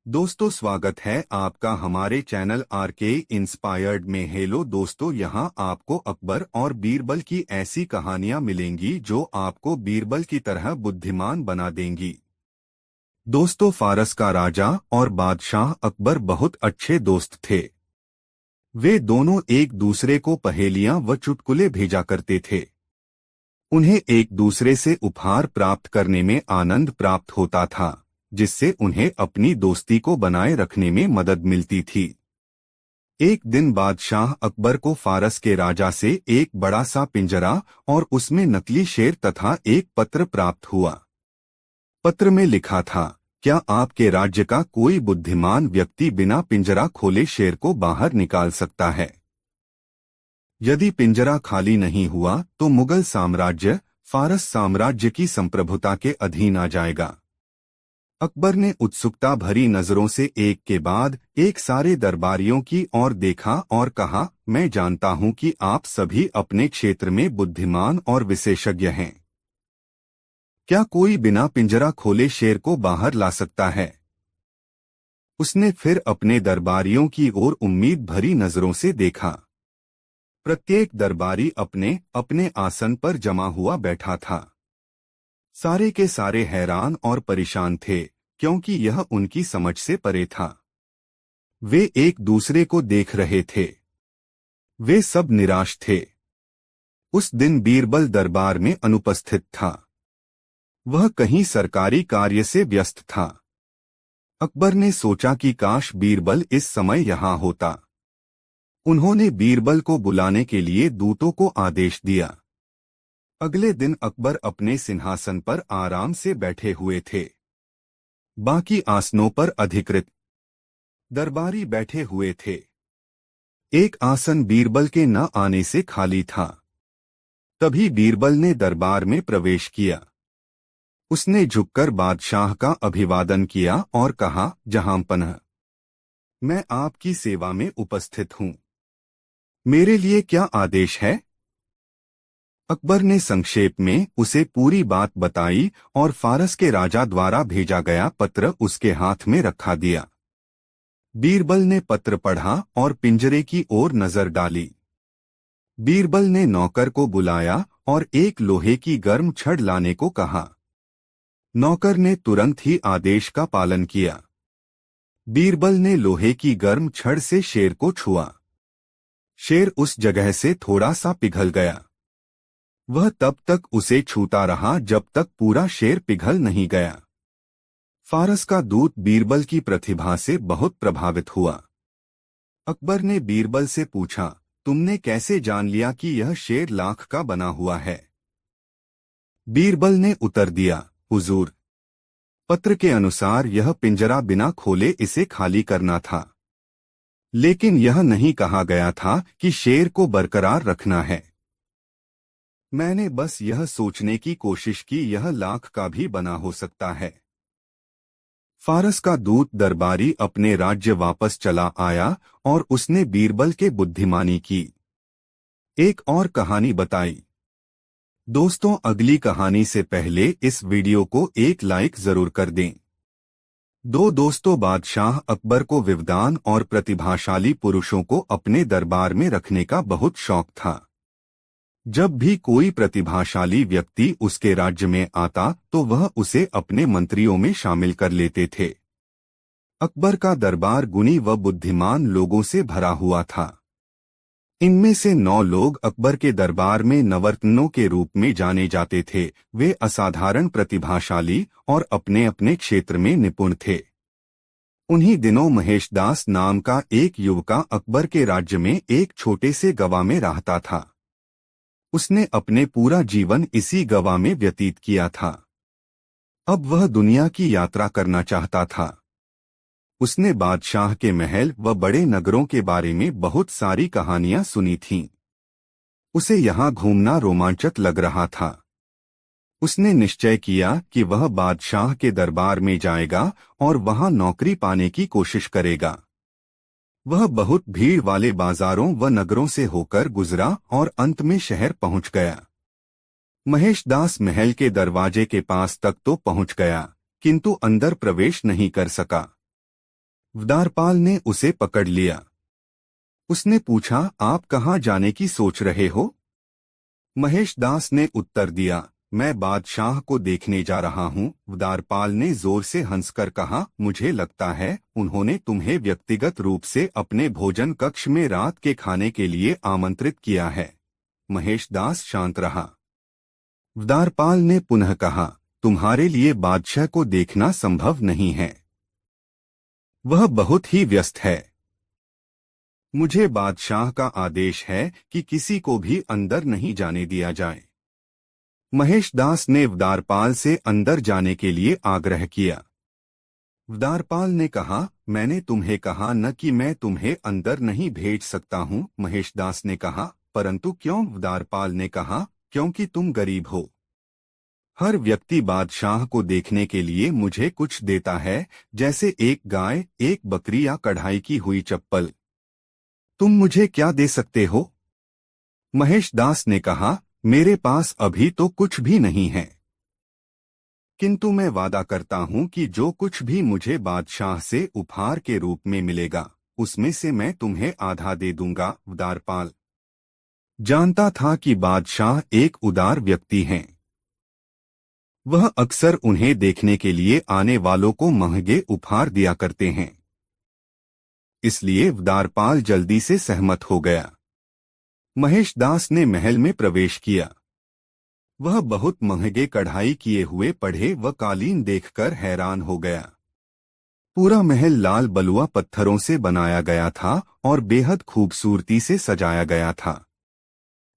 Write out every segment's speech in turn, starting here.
दोस्तों, स्वागत है आपका हमारे चैनल आरके इंस्पायर्ड में। हेलो दोस्तों, यहाँ आपको अकबर और बीरबल की ऐसी कहानियाँ मिलेंगी जो आपको बीरबल की तरह बुद्धिमान बना देंगी। दोस्तों, फारस का राजा और बादशाह अकबर बहुत अच्छे दोस्त थे। वे दोनों एक दूसरे को पहेलियाँ व चुटकुले भेजा करते थे। उन्हें एक दूसरे से उपहार प्राप्त करने में आनंद प्राप्त होता था, जिससे उन्हें अपनी दोस्ती को बनाए रखने में मदद मिलती थी। एक दिन बादशाह अकबर को फारस के राजा से एक बड़ा सा पिंजरा और उसमें नकली शेर तथा एक पत्र प्राप्त हुआ। पत्र में लिखा था, क्या आपके राज्य का कोई बुद्धिमान व्यक्ति बिना पिंजरा खोले शेर को बाहर निकाल सकता है? यदि पिंजरा खाली नहीं हुआ तो मुगल साम्राज्य फारस साम्राज्य की संप्रभुता के अधीन आ जाएगा। अकबर ने उत्सुकता भरी नजरों से एक के बाद एक सारे दरबारियों की ओर देखा और कहा, मैं जानता हूं कि आप सभी अपने क्षेत्र में बुद्धिमान और विशेषज्ञ हैं। क्या कोई बिना पिंजरा खोले शेर को बाहर ला सकता है? उसने फिर अपने दरबारियों की ओर उम्मीद भरी नजरों से देखा। प्रत्येक दरबारी अपने अपने आसन पर जमा हुआ बैठा था। सारे के सारे हैरान और परेशान थे, क्योंकि यह उनकी समझ से परे था। वे एक दूसरे को देख रहे थे। वे सब निराश थे। उस दिन बीरबल दरबार में अनुपस्थित था। वह कहीं सरकारी कार्य से व्यस्त था। अकबर ने सोचा कि काश बीरबल इस समय यहाँ होता। उन्होंने बीरबल को बुलाने के लिए दूतों को आदेश दिया। अगले दिन अकबर अपने सिंहासन पर आराम से बैठे हुए थे। बाकी आसनों पर अधिकृत दरबारी बैठे हुए थे। एक आसन बीरबल के न आने से खाली था। तभी बीरबल ने दरबार में प्रवेश किया। उसने झुककर बादशाह का अभिवादन किया और कहा, जहांपनाह, मैं आपकी सेवा में उपस्थित हूँ। मेरे लिए क्या आदेश है? अकबर ने संक्षेप में उसे पूरी बात बताई और फारस के राजा द्वारा भेजा गया पत्र उसके हाथ में रखा दिया। बीरबल ने पत्र पढ़ा और पिंजरे की ओर नजर डाली। बीरबल ने नौकर को बुलाया और एक लोहे की गर्म छड़ लाने को कहा। नौकर ने तुरंत ही आदेश का पालन किया। बीरबल ने लोहे की गर्म छड़ से शेर को छुआ। शेर उस जगह से थोड़ा सा पिघल गया। वह तब तक उसे छूता रहा जब तक पूरा शेर पिघल नहीं गया। फारस का दूत बीरबल की प्रतिभा से बहुत प्रभावित हुआ। अकबर ने बीरबल से पूछा, तुमने कैसे जान लिया कि यह शेर लाख का बना हुआ है? बीरबल ने उत्तर दिया, हुजूर, पत्र के अनुसार यह पिंजरा बिना खोले इसे खाली करना था। लेकिन यह नहीं कहा गया था कि शेर को बरकरार रखना है। मैंने बस यह सोचने की कोशिश की यह लाख का भी बना हो सकता है। फारस का दूत दरबारी अपने राज्य वापस चला आया और उसने बीरबल के बुद्धिमानी की एक और कहानी बताई। दोस्तों, अगली कहानी से पहले इस वीडियो को एक लाइक जरूर कर दें। दो दोस्तों, बादशाह अकबर को विद्वान और प्रतिभाशाली पुरुषों को अपने दरबार में रखने का बहुत शौक था। जब भी कोई प्रतिभाशाली व्यक्ति उसके राज्य में आता तो वह उसे अपने मंत्रियों में शामिल कर लेते थे। अकबर का दरबार गुणी व बुद्धिमान लोगों से भरा हुआ था। इनमें से 9 लोग अकबर के दरबार में नवरत्नों के रूप में जाने जाते थे। वे असाधारण प्रतिभाशाली और अपने अपने क्षेत्र में निपुण थे। उन्हीं दिनों महेशदास नाम का एक युवका अकबर के राज्य में एक छोटे से गवा में रहता था। उसने अपने पूरा जीवन इसी गवा में व्यतीत किया था। अब वह दुनिया की यात्रा करना चाहता था। उसने बादशाह के महल व बड़े नगरों के बारे में बहुत सारी कहानियां सुनी थीं। उसे यहाँ घूमना रोमांचक लग रहा था। उसने निश्चय किया कि वह बादशाह के दरबार में जाएगा और वहां नौकरी पाने की कोशिश करेगा। वह बहुत भीड़ वाले बाजारों व नगरों से होकर गुजरा और अंत में शहर पहुंच गया। महेशदास महल के दरवाजे के पास तक तो पहुंच गया, किंतु अंदर प्रवेश नहीं कर सका। द्वारपाल ने उसे पकड़ लिया। उसने पूछा, आप कहाँ जाने की सोच रहे हो? महेश दास ने उत्तर दिया, मैं बादशाह को देखने जा रहा हूँ। द्वारपाल ने जोर से हंसकर कहा, मुझे लगता है उन्होंने तुम्हें व्यक्तिगत रूप से अपने भोजन कक्ष में रात के खाने के लिए आमंत्रित किया है। महेश दास शांत रहा। द्वारपाल ने पुनः कहा, तुम्हारे लिए बादशाह को देखना संभव नहीं है, वह बहुत ही व्यस्त है। मुझे बादशाह का आदेश है कि किसी को भी अंदर नहीं जाने दिया जाए। महेश दास ने द्वारपाल से अंदर जाने के लिए आग्रह किया। द्वारपाल ने कहा, मैंने तुम्हें कहा न कि मैं तुम्हें अंदर नहीं भेज सकता हूँ। महेश दास ने कहा, परंतु क्यों? द्वारपाल ने कहा, क्योंकि तुम गरीब हो। हर व्यक्ति बादशाह को देखने के लिए मुझे कुछ देता है, जैसे एक गाय, एक बकरी या कढ़ाई की हुई चप्पल। तुम मुझे क्या दे सकते हो? महेश दास ने कहा, मेरे पास अभी तो कुछ भी नहीं है, किंतु मैं वादा करता हूँ कि जो कुछ भी मुझे बादशाह से उपहार के रूप में मिलेगा, उसमें से मैं तुम्हें आधा दे दूंगा। द्वारपाल जानता था कि बादशाह एक उदार व्यक्ति हैं। वह अक्सर उन्हें देखने के लिए आने वालों को महंगे उपहार दिया करते हैं। इसलिए द्वारपाल जल्दी से सहमत हो गया। महेश दास ने महल में प्रवेश किया। वह बहुत महंगे कढ़ाई किए हुए पढ़े व कालीन देखकर हैरान हो गया। पूरा महल लाल बलुआ पत्थरों से बनाया गया था और बेहद खूबसूरती से सजाया गया था।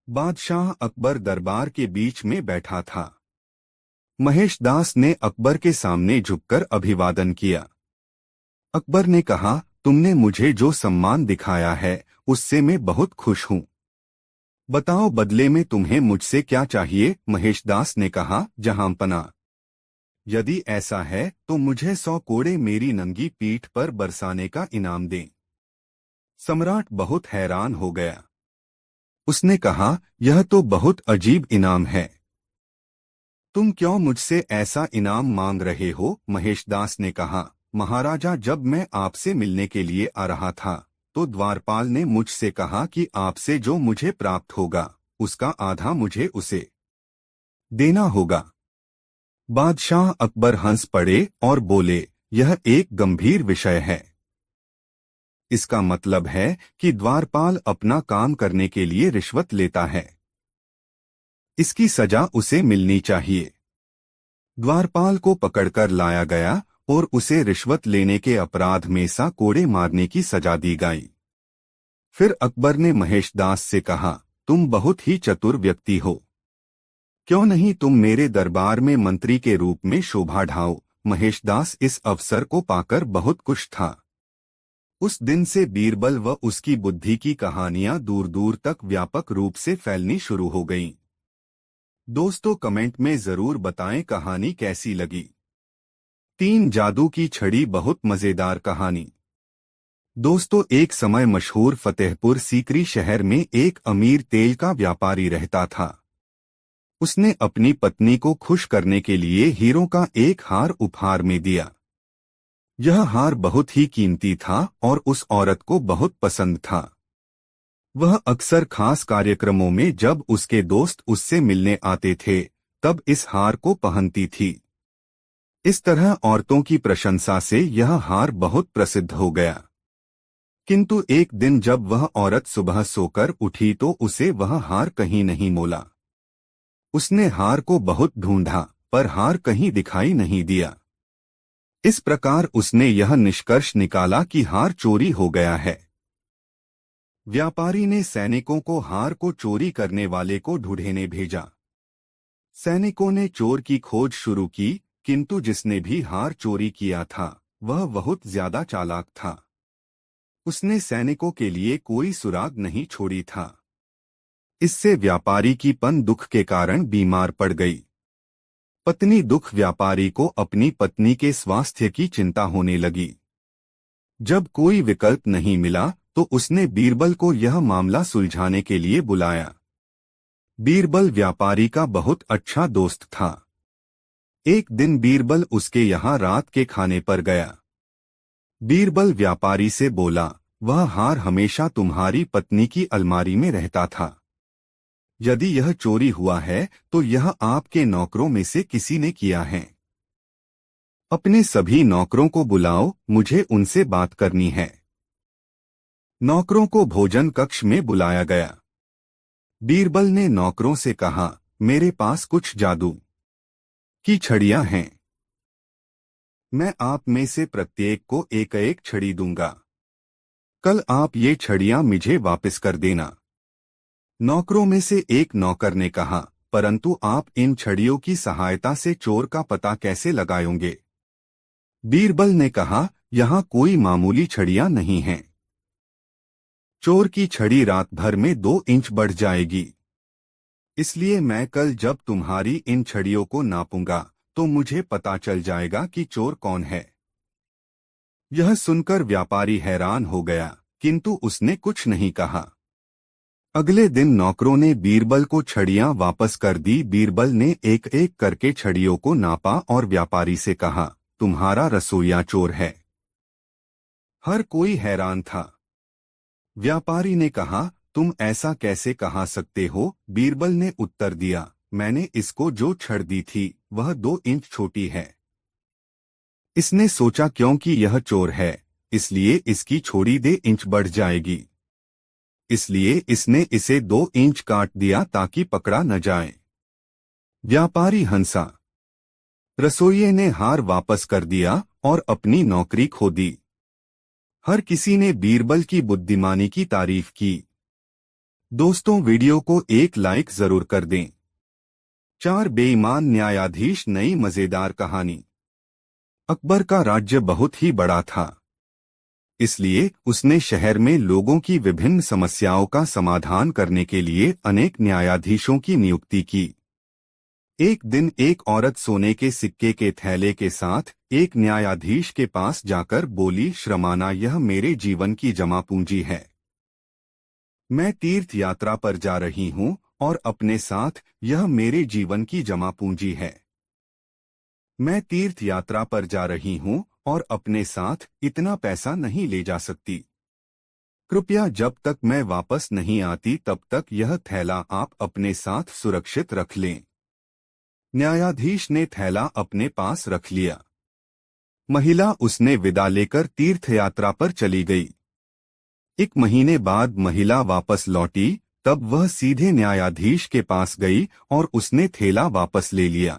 बादशाह अकबर दरबार के बीच में बैठा था। महेश दास ने अकबर के सामने झुककर अभिवादन किया। अकबर ने कहा, तुमने मुझे जो सम्मान दिखाया है उससे मैं बहुत खुश हूँ। बताओ, बदले में तुम्हें मुझसे क्या चाहिए? महेश दास ने कहा, जहांपना, यदि ऐसा है तो मुझे 100 कोड़े मेरी नंगी पीठ पर बरसाने का इनाम दें। सम्राट बहुत हैरान हो गया। उसने कहा, यह तो बहुत अजीब इनाम है। तुम क्यों मुझसे ऐसा इनाम मांग रहे हो? महेश दास ने कहा, महाराजा, जब मैं आपसे मिलने के लिए आ रहा था तो द्वारपाल ने मुझसे कहा कि आपसे जो मुझे प्राप्त होगा उसका आधा मुझे उसे देना होगा। बादशाह अकबर हंस पड़े और बोले, यह एक गंभीर विषय है। इसका मतलब है कि द्वारपाल अपना काम करने के लिए रिश्वत लेता है। इसकी सजा उसे मिलनी चाहिए। द्वारपाल को पकड़कर लाया गया और उसे रिश्वत लेने के अपराध में 100 कोड़े मारने की सजा दी गई। फिर अकबर ने महेश दास से कहा, तुम बहुत ही चतुर व्यक्ति हो, क्यों नहीं तुम मेरे दरबार में मंत्री के रूप में शोभा ढाओ? महेश दास इस अवसर को पाकर बहुत खुश था। उस दिन से बीरबल व उसकी बुद्धि की कहानियां दूर दूर तक व्यापक रूप से फैलनी शुरू हो गईं। दोस्तों, कमेंट में जरूर बताएं कहानी कैसी लगी। 3 जादू की छड़ी बहुत मजेदार कहानी। दोस्तों, एक समय मशहूर फतेहपुर सीकरी शहर में एक अमीर तेल का व्यापारी रहता था। उसने अपनी पत्नी को खुश करने के लिए हीरों का एक हार उपहार में दिया। यह हार बहुत ही कीमती था और उस औरत को बहुत पसंद था। वह अक्सर खास कार्यक्रमों में जब उसके दोस्त उससे मिलने आते थे तब इस हार को पहनती थी। इस तरह औरतों की प्रशंसा से यह हार बहुत प्रसिद्ध हो गया। किंतु एक दिन जब वह औरत सुबह सोकर उठी तो उसे वह हार कहीं नहीं मिला। उसने हार को बहुत ढूंढा पर हार कहीं दिखाई नहीं दिया। इस प्रकार उसने यह निष्कर्ष निकाला कि हार चोरी हो गया है। व्यापारी ने सैनिकों को हार को चोरी करने वाले को ढूंढने भेजा। सैनिकों ने चोर की खोज शुरू की, किंतु जिसने भी हार चोरी किया था वह बहुत ज्यादा चालाक था। उसने सैनिकों के लिए कोई सुराग नहीं छोड़ी था। इससे व्यापारी की पत्नी दुख के कारण बीमार पड़ गई। पत्नी दुख व्यापारी को अपनी पत्नी के स्वास्थ्य की चिंता होने लगी। जब कोई विकल्प नहीं मिला तो उसने बीरबल को यह मामला सुलझाने के लिए बुलाया। बीरबल व्यापारी का बहुत अच्छा दोस्त था। एक दिन बीरबल उसके यहाँ रात के खाने पर गया। बीरबल व्यापारी से बोला, वह हार हमेशा तुम्हारी पत्नी की अलमारी में रहता था। यदि यह चोरी हुआ है तो यह आपके नौकरों में से किसी ने किया है। अपने सभी नौकरों को बुलाओ, मुझे उनसे बात करनी है। नौकरों को भोजन कक्ष में बुलाया गया। बीरबल ने नौकरों से कहा, मेरे पास कुछ जादू की छड़ियां हैं। मैं आप में से प्रत्येक को एक एक छड़ी दूंगा। कल आप ये छड़ियां मुझे वापस कर देना। नौकरों में से एक नौकर ने कहा, परंतु आप इन छड़ियों की सहायता से चोर का पता कैसे लगाएंगे? बीरबल ने कहा, यहाँ कोई मामूली छड़ियां नहीं हैं। चोर की छड़ी रात भर में 2 इंच बढ़ जाएगी। इसलिए मैं कल जब तुम्हारी इन छड़ियों को नापूंगा तो मुझे पता चल जाएगा कि चोर कौन है। यह सुनकर व्यापारी हैरान हो गया, किंतु उसने कुछ नहीं कहा। अगले दिन नौकरों ने बीरबल को छड़ियां वापस कर दी। बीरबल ने एक एक करके छड़ियों को नापा और व्यापारी से कहा, तुम्हारा रसोइया चोर है। हर कोई हैरान था। व्यापारी ने कहा, तुम ऐसा कैसे कहा सकते हो? बीरबल ने उत्तर दिया, मैंने इसको जो छड़ दी थी वह 2 इंच छोटी है। इसने सोचा क्योंकि यह चोर है, इसलिए इसकी छोड़ी 2 इंच बढ़ जाएगी। इसलिए इसने इसे 2 इंच काट दिया ताकि पकड़ा न जाए। व्यापारी हंसा। रसोइये ने हार वापस कर दिया और अपनी नौकरी खो दी। हर किसी ने बीरबल की बुद्धिमानी की तारीफ की। दोस्तों, वीडियो को एक लाइक जरूर कर दें। 4 बेईमान न्यायाधीश, नई मजेदार कहानी। अकबर का राज्य बहुत ही बड़ा था, इसलिए उसने शहर में लोगों की विभिन्न समस्याओं का समाधान करने के लिए अनेक न्यायाधीशों की नियुक्ति की। एक दिन एक औरत सोने के सिक्के के थैले के साथ एक न्यायाधीश के पास जाकर बोली, श्रमाना, यह मेरे जीवन की जमा पूंजी है। मैं तीर्थ यात्रा पर जा रही हूँ और अपने साथ यह मेरे जीवन की जमा पूंजी है। मैं तीर्थ यात्रा पर जा रही हूँ और अपने साथ इतना पैसा नहीं ले जा सकती। कृपया जब तक मैं वापस नहीं आती तब तक यह थैला आप अपने साथ सुरक्षित रख लें। न्यायाधीश ने थैला अपने पास रख लिया। महिला उसने विदा लेकर तीर्थ यात्रा पर चली गई। 1 महीने बाद महिला वापस लौटी, तब वह सीधे न्यायाधीश के पास गई और उसने थैला वापस ले लिया।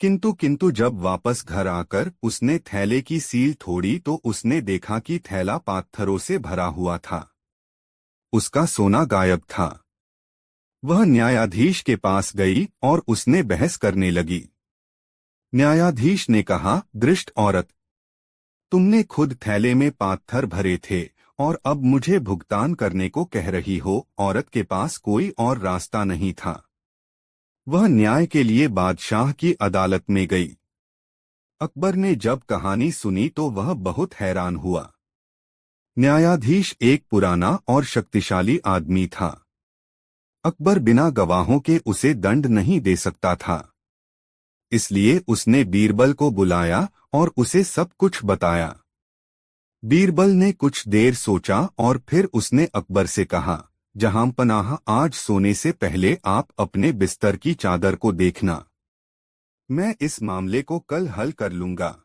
किंतु जब वापस घर आकर उसने थैले की सील तोड़ी तो उसने देखा कि थैला पत्थरों से भरा हुआ था। उसका सोना गायब था। वह न्यायाधीश के पास गई और उसने बहस करने लगी। न्यायाधीश ने कहा, दुष्ट औरत, तुमने खुद थैले में पत्थर भरे थे और अब मुझे भुगतान करने को कह रही हो। औरत के पास कोई और रास्ता नहीं था। वह न्याय के लिए बादशाह की अदालत में गई। अकबर ने जब कहानी सुनी तो वह बहुत हैरान हुआ। न्यायाधीश एक पुराना और शक्तिशाली आदमी था। अकबर बिना गवाहों के उसे दंड नहीं दे सकता था। इसलिए उसने बीरबल को बुलाया और उसे सब कुछ बताया। बीरबल ने कुछ देर सोचा और फिर उसने अकबर से कहा, जहांपनाह, आज सोने से पहले आप अपने बिस्तर की चादर को देखना। मैं इस मामले को कल हल कर लूंगा।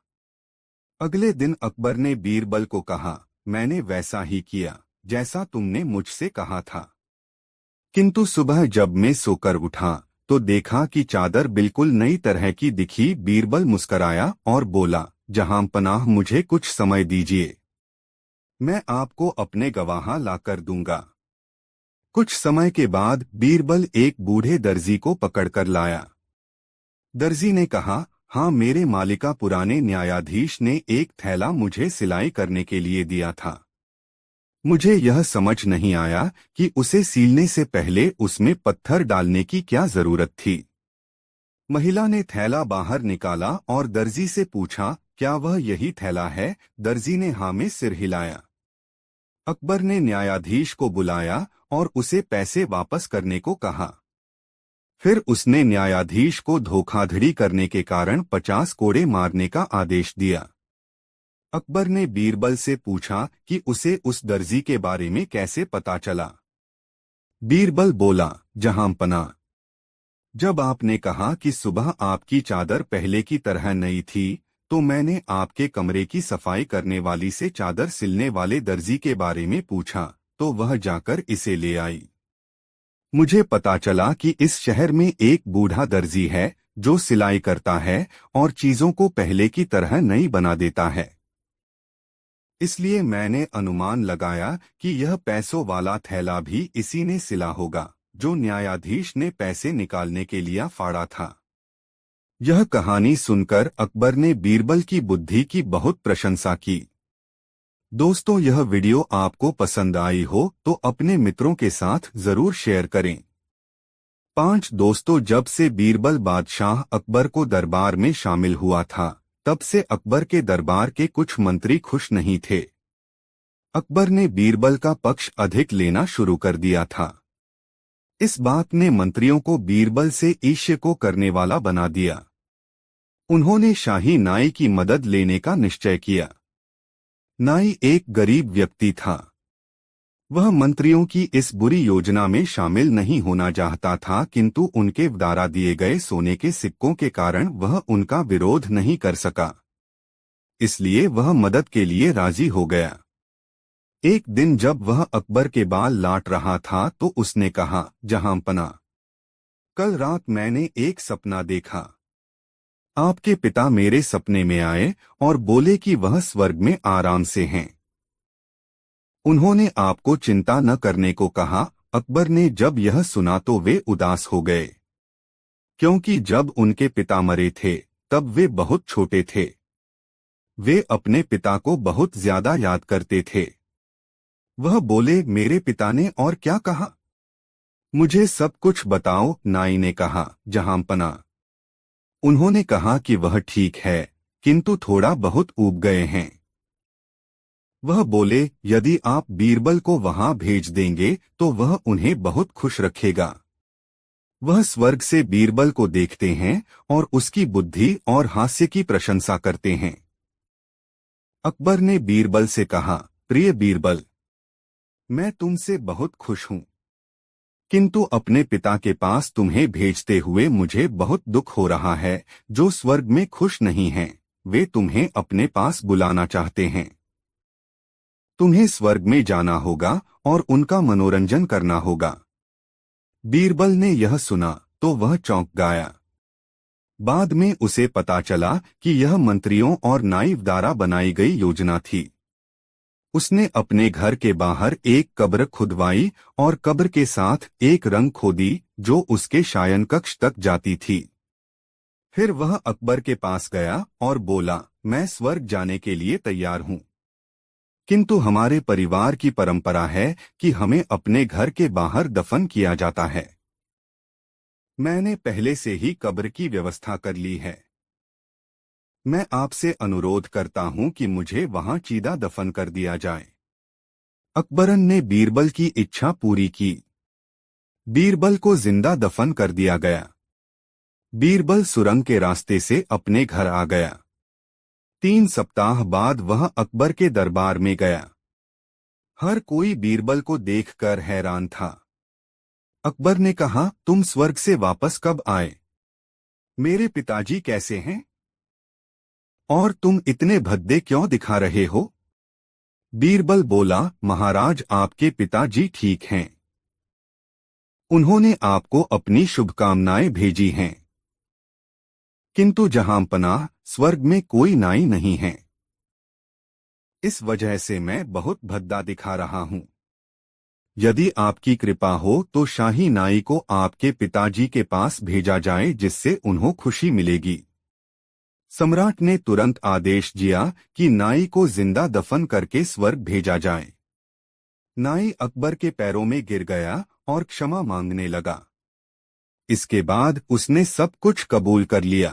अगले दिन अकबर ने बीरबल को कहा, मैंने वैसा ही किया जैसा तुमने मुझसे कहा था। किंतु सुबह जब मैं सोकर उठा तो देखा कि चादर बिल्कुल नई तरह की दिखी। बीरबल मुस्कराया और बोला, जहांपनाह, मुझे कुछ समय दीजिए, मैं आपको अपने गवाह लाकर दूंगा। कुछ समय के बाद बीरबल एक बूढ़े दर्जी को पकड़कर लाया। दर्जी ने कहा, हाँ, मेरे मालिका पुराने न्यायाधीश ने एक थैला मुझे सिलाई करने के लिए दिया था। मुझे यह समझ नहीं आया कि उसे सीलने से पहले उसमें पत्थर डालने की क्या जरूरत थी। महिला ने थैला बाहर निकाला और दर्जी से पूछा, क्या वह यही थैला है? दर्जी ने हाँ में सिर हिलाया। अकबर ने न्यायाधीश को बुलाया और उसे पैसे वापस करने को कहा। फिर उसने न्यायाधीश को धोखाधड़ी करने के कारण 50 कोड़े मारने का आदेश दिया। अकबर ने बीरबल से पूछा कि उसे उस दर्जी के बारे में कैसे पता चला। बीरबल बोला, जहांपना, जब आपने कहा कि सुबह आपकी चादर पहले की तरह नई थी, तो मैंने आपके कमरे की सफाई करने वाली से चादर सिलने वाले दर्जी के बारे में पूछा, तो वह जाकर इसे ले आई। मुझे पता चला कि इस शहर में एक बूढ़ा दर्जी है जो सिलाई करता है और चीजों को पहले की तरह नई बना देता है। इसलिए मैंने अनुमान लगाया कि यह पैसों वाला थैला भी इसी ने सिला होगा जो न्यायाधीश ने पैसे निकालने के लिए फाड़ा था। यह कहानी सुनकर अकबर ने बीरबल की बुद्धि की बहुत प्रशंसा की। दोस्तों, यह वीडियो आपको पसंद आई हो तो अपने मित्रों के साथ जरूर शेयर करें। 5 दोस्तों, जब से बीरबल बादशाह अकबर को दरबार में शामिल हुआ था, तब से अकबर के दरबार के कुछ मंत्री खुश नहीं थे। अकबर ने बीरबल का पक्ष अधिक लेना शुरू कर दिया था। इस बात ने मंत्रियों को बीरबल से ईर्ष्या को करने वाला बना दिया। उन्होंने शाही नाई की मदद लेने का निश्चय किया। नाई एक गरीब व्यक्ति था। वह मंत्रियों की इस बुरी योजना में शामिल नहीं होना चाहता था, किंतु उनके द्वारा दिए गए सोने के सिक्कों के कारण वह उनका विरोध नहीं कर सका। इसलिए वह मदद के लिए राजी हो गया। एक दिन जब वह अकबर के बाल लाट रहा था तो उसने कहा, जहांपना, कल रात मैंने एक सपना देखा। आपके पिता मेरे सपने में आए और बोले कि वह स्वर्ग में आराम से हैं। उन्होंने आपको चिंता न करने को कहा। अकबर ने जब यह सुना तो वे उदास हो गए, क्योंकि जब उनके पिता मरे थे तब वे बहुत छोटे थे। वे अपने पिता को बहुत ज्यादा याद करते थे। वह बोले, मेरे पिता ने और क्या कहा? मुझे सब कुछ बताओ। नाई ने कहा, जहांपना, उन्होंने कहा कि वह ठीक है, किंतु थोड़ा बहुत ऊब गए हैं। वह बोले, यदि आप बीरबल को वहां भेज देंगे तो वह उन्हें बहुत खुश रखेगा। वह स्वर्ग से बीरबल को देखते हैं और उसकी बुद्धि और हास्य की प्रशंसा करते हैं। अकबर ने बीरबल से कहा, प्रिय बीरबल, मैं तुमसे बहुत खुश हूं, किंतु अपने पिता के पास तुम्हें भेजते हुए मुझे बहुत दुख हो रहा है। जो स्वर्ग में खुश नहीं हैं, वे तुम्हें अपने पास बुलाना चाहते हैं। तुम्हें स्वर्ग में जाना होगा और उनका मनोरंजन करना होगा। बीरबल ने यह सुना तो वह चौंक गया। बाद में उसे पता चला कि यह मंत्रियों और नाइव द्वारा बनाई गई योजना थी। उसने अपने घर के बाहर एक कब्र खुदवाई और कब्र के साथ एक रंग खोदी जो उसके शयन कक्ष तक जाती थी। फिर वह अकबर के पास गया और बोला, मैं स्वर्ग जाने के लिए तैयार हूं, किंतु हमारे परिवार की परंपरा है कि हमें अपने घर के बाहर दफन किया जाता है। मैंने पहले से ही कब्र की व्यवस्था कर ली है। मैं आपसे अनुरोध करता हूं कि मुझे वहां सीधा दफन कर दिया जाए। अकबरन ने बीरबल की इच्छा पूरी की। बीरबल को जिंदा दफन कर दिया गया। बीरबल सुरंग के रास्ते से अपने घर आ गया। 3 सप्ताह बाद वह अकबर के दरबार में गया। हर कोई बीरबल को देखकर हैरान था। अकबर ने कहा, तुम स्वर्ग से वापस कब आए? मेरे पिताजी कैसे हैं? और तुम इतने भद्दे क्यों दिखा रहे हो? बीरबल बोला, महाराज, आपके पिताजी ठीक हैं। उन्होंने आपको अपनी शुभकामनाएं भेजी हैं। किंतु जहांपनाह, स्वर्ग में कोई नाई नहीं है। इस वजह से मैं बहुत भद्दा दिखा रहा हूं। यदि आपकी कृपा हो तो शाही नाई को आपके पिताजी के पास भेजा जाए, जिससे उन्हें खुशी मिलेगी। सम्राट ने तुरंत आदेश दिया कि नाई को जिंदा दफन करके स्वर्ग भेजा जाए। नाई अकबर के पैरों में गिर गया और क्षमा मांगने लगा। इसके बाद उसने सब कुछ कबूल कर लिया।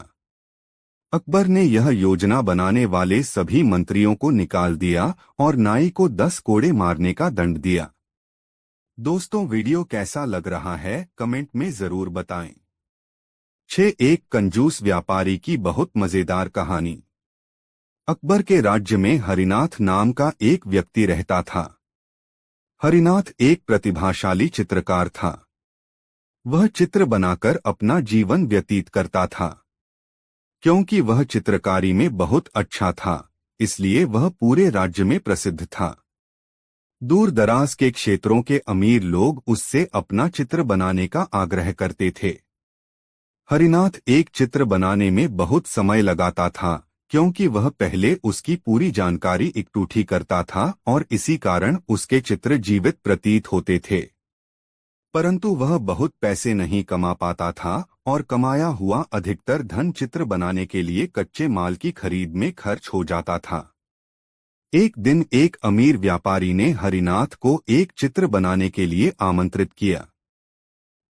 अकबर ने यह योजना बनाने वाले सभी मंत्रियों को निकाल दिया और नाई को 10 कोड़े मारने का दंड दिया। दोस्तों, वीडियो कैसा लग रहा है कमेंट में जरूर बताएं। 6 एक कंजूस व्यापारी की बहुत मजेदार कहानी। अकबर के राज्य में हरिनाथ नाम का एक व्यक्ति रहता था। हरिनाथ एक प्रतिभाशाली चित्रकार था। वह चित्र बनाकर अपना जीवन व्यतीत करता था। क्योंकि वह चित्रकारी में बहुत अच्छा था, इसलिए वह पूरे राज्य में प्रसिद्ध था। दूर दराज के क्षेत्रों के अमीर लोग उससे अपना चित्र बनाने का आग्रह करते थे। हरिनाथ एक चित्र बनाने में बहुत समय लगाता था, क्योंकि वह पहले उसकी पूरी जानकारी इकट्ठी करता था और इसी कारण उसके चित्र जीवित प्रतीत होते थे। परंतु वह बहुत पैसे नहीं कमा पाता था और कमाया हुआ अधिकतर धन चित्र बनाने के लिए कच्चे माल की खरीद में खर्च हो जाता था। एक दिन एक अमीर व्यापारी ने हरिनाथ को एक चित्र बनाने के लिए आमंत्रित किया।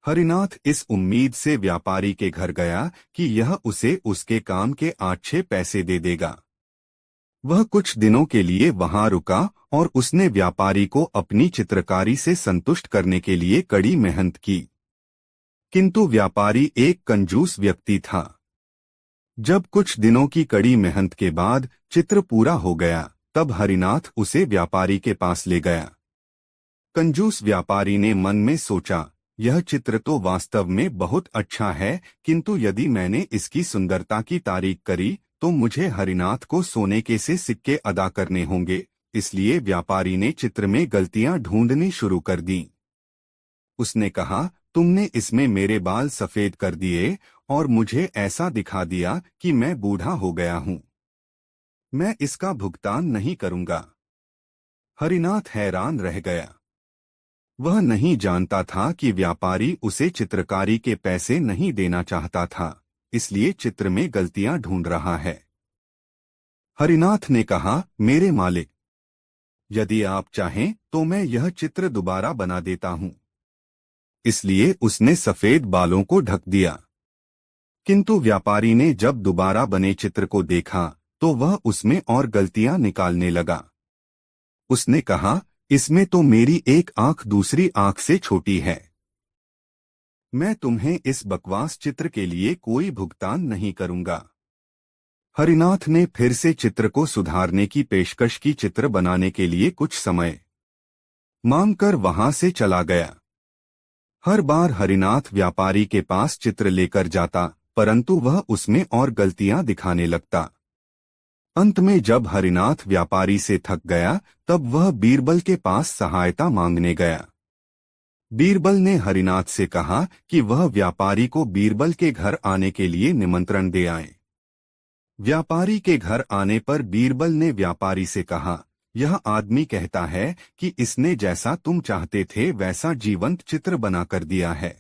हरिनाथ इस उम्मीद से व्यापारी के घर गया कि यह उसे उसके काम के अच्छे पैसे दे देगा। वह कुछ दिनों के लिए वहां रुका और उसने व्यापारी को अपनी चित्रकारी से संतुष्ट करने के लिए कड़ी मेहनत की। किंतु व्यापारी एक कंजूस व्यक्ति था। जब कुछ दिनों की कड़ी मेहनत के बाद चित्र पूरा हो गया, तब हरिनाथ उसे व्यापारी के पास ले गया। कंजूस व्यापारी ने मन में सोचा, यह चित्र तो वास्तव में बहुत अच्छा है, किंतु यदि मैंने इसकी सुंदरता की तारीफ करी तो मुझे हरिनाथ को सोने के से सिक्के अदा करने होंगे। इसलिए व्यापारी ने चित्र में गलतियां ढूंढनी शुरू कर दी। उसने कहा, तुमने इसमें मेरे बाल सफेद कर दिए और मुझे ऐसा दिखा दिया कि मैं बूढ़ा हो गया हूं। मैं इसका भुगतान नहीं करूंगा। हरिनाथ हैरान रह गया। वह नहीं जानता था कि व्यापारी उसे चित्रकारी के पैसे नहीं देना चाहता था, इसलिए चित्र में गलतियां ढूंढ रहा है। हरिनाथ ने कहा, मेरे मालिक, यदि आप चाहें तो मैं यह चित्र दोबारा बना देता हूं। इसलिए उसने सफेद बालों को ढक दिया। किंतु व्यापारी ने जब दोबारा बने चित्र को देखा तो वह उसमें और गलतियां निकालने लगा। उसने कहा, इसमें तो मेरी एक आंख दूसरी आंख से छोटी है। मैं तुम्हें इस बकवास चित्र के लिए कोई भुगतान नहीं करूंगा। हरिनाथ ने फिर से चित्र को सुधारने की पेशकश की। चित्र बनाने के लिए कुछ समय मांगकर वहां से चला गया। हर बार हरिनाथ व्यापारी के पास चित्र लेकर जाता, परंतु वह उसमें और गलतियां दिखाने लगता। अंत में जब हरिनाथ व्यापारी से थक गया, तब वह बीरबल के पास सहायता मांगने गया। बीरबल ने हरिनाथ से कहा कि वह व्यापारी को बीरबल के घर आने के लिए निमंत्रण दे आए। व्यापारी के घर आने पर बीरबल ने व्यापारी से कहा, यह आदमी कहता है कि इसने जैसा तुम चाहते थे वैसा जीवंत चित्र बनाकर दिया है,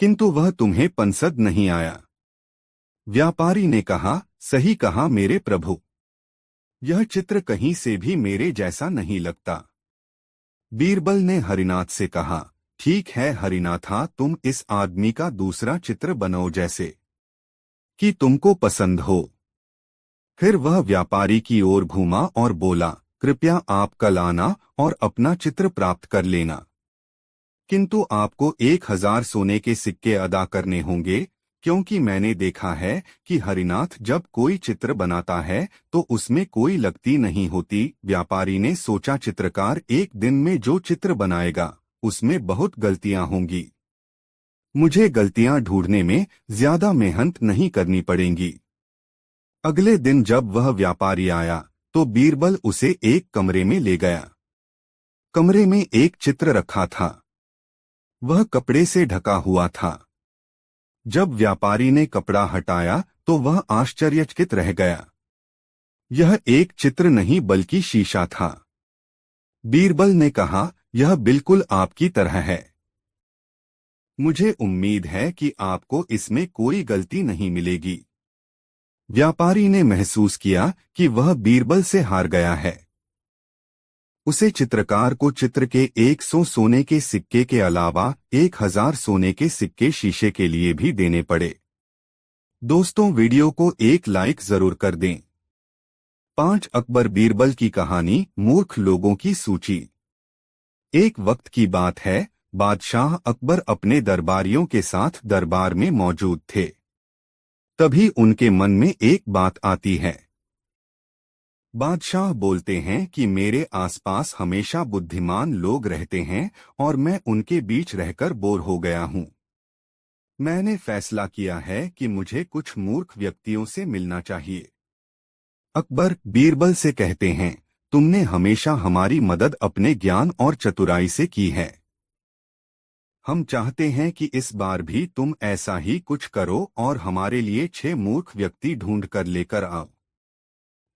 किंतु वह तुम्हें पसंद नहीं आया। व्यापारी ने कहा, सही कहा मेरे प्रभु, यह चित्र कहीं से भी मेरे जैसा नहीं लगता। बीरबल ने हरिनाथ से कहा, ठीक है हरिनाथा, तुम इस आदमी का दूसरा चित्र बनाओ जैसे कि तुमको पसंद हो। फिर वह व्यापारी की ओर घूमा और बोला, कृपया आप कल आना और अपना चित्र प्राप्त कर लेना, किंतु आपको 1000 सोने के सिक्के अदा करने होंगे, क्योंकि मैंने देखा है कि हरिनाथ जब कोई चित्र बनाता है तो उसमें कोई लगती नहीं होती। व्यापारी ने सोचा, चित्रकार एक दिन में जो चित्र बनाएगा उसमें बहुत गलतियां होंगी। मुझे गलतियां ढूंढने में ज्यादा मेहनत नहीं करनी पड़ेंगी। अगले दिन जब वह व्यापारी आया तो बीरबल उसे एक कमरे में ले गया। कमरे में एक चित्र रखा था। वह कपड़े से ढका हुआ था। जब व्यापारी ने कपड़ा हटाया तो वह आश्चर्यचकित रह गया। यह एक चित्र नहीं बल्कि शीशा था। बीरबल ने कहा, यह बिल्कुल आपकी तरह है। मुझे उम्मीद है कि आपको इसमें कोई गलती नहीं मिलेगी। व्यापारी ने महसूस किया कि वह बीरबल से हार गया है। उसे चित्रकार को चित्र के 100 सोने के सिक्के के अलावा 1000 सोने के सिक्के शीशे के लिए भी देने पड़े। दोस्तों, वीडियो को एक लाइक जरूर कर दें। 5 अकबर बीरबल की कहानी, मूर्ख लोगों की सूची। एक वक्त की बात है, बादशाह अकबर अपने दरबारियों के साथ दरबार में मौजूद थे। तभी उनके मन में एक बात आती है। बादशाह बोलते हैं कि मेरे आसपास हमेशा बुद्धिमान लोग रहते हैं और मैं उनके बीच रहकर बोर हो गया हूँ। मैंने फैसला किया है कि मुझे कुछ मूर्ख व्यक्तियों से मिलना चाहिए। अकबर बीरबल से कहते हैं, तुमने हमेशा हमारी मदद अपने ज्ञान और चतुराई से की है। हम चाहते हैं कि इस बार भी तुम ऐसा ही कुछ करो और हमारे लिए 6 मूर्ख व्यक्ति ढूंढ कर लेकर आओ।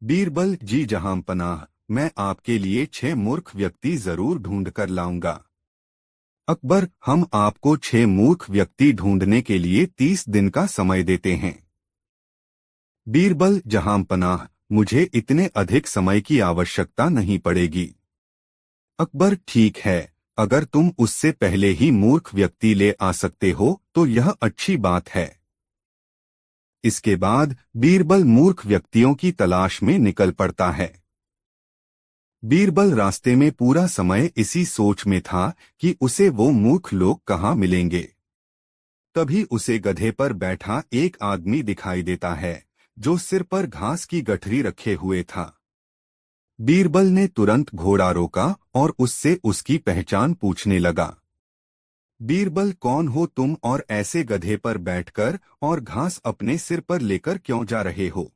बीरबल जी जहां पनाह, मैं आपके लिए 6 मूर्ख व्यक्ति जरूर ढूंढ कर लाऊंगा। अकबर, हम आपको 6 मूर्ख व्यक्ति ढूंढने के लिए 30 दिन का समय देते हैं। बीरबल जहां पनाह, मुझे इतने अधिक समय की आवश्यकता नहीं पड़ेगी। अकबर, ठीक है, अगर तुम उससे पहले ही मूर्ख व्यक्ति ले आ सकते हो तो यह अच्छी बात है। इसके बाद बीरबल मूर्ख व्यक्तियों की तलाश में निकल पड़ता है। बीरबल रास्ते में पूरा समय इसी सोच में था कि उसे वो मूर्ख लोग कहाँ मिलेंगे। तभी उसे गधे पर बैठा एक आदमी दिखाई देता है, जो सिर पर घास की गठरी रखे हुए था। बीरबल ने तुरंत घोड़ा रोका और उससे उसकी पहचान पूछने लगा। बीरबल, कौन हो तुम और ऐसे गधे पर बैठकर और घास अपने सिर पर लेकर क्यों जा रहे हो?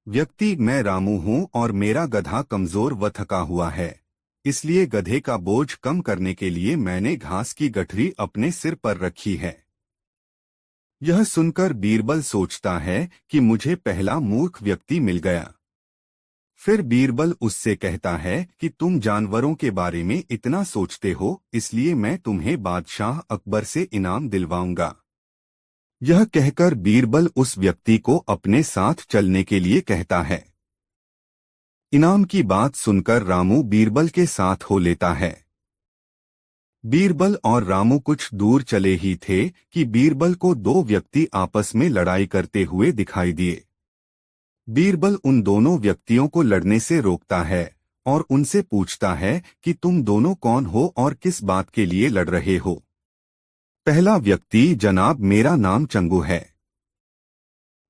व्यक्ति, मैं रामू हूँ और मेरा गधा कमजोर व थका हुआ है, इसलिए गधे का बोझ कम करने के लिए मैंने घास की गठरी अपने सिर पर रखी है। यह सुनकर बीरबल सोचता है कि मुझे पहला मूर्ख व्यक्ति मिल गया। फिर बीरबल उससे कहता है कि तुम जानवरों के बारे में इतना सोचते हो, इसलिए मैं तुम्हें बादशाह अकबर से इनाम दिलवाऊंगा। यह कहकर बीरबल उस व्यक्ति को अपने साथ चलने के लिए कहता है। इनाम की बात सुनकर रामू बीरबल के साथ हो लेता है। बीरबल और रामू कुछ दूर चले ही थे कि बीरबल को 2 व्यक्ति आपस में लड़ाई करते हुए दिखाई दिए। बीरबल उन दोनों व्यक्तियों को लड़ने से रोकता है और उनसे पूछता है कि तुम दोनों कौन हो और किस बात के लिए लड़ रहे हो। पहला व्यक्ति, जनाब, मेरा नाम चंगू है।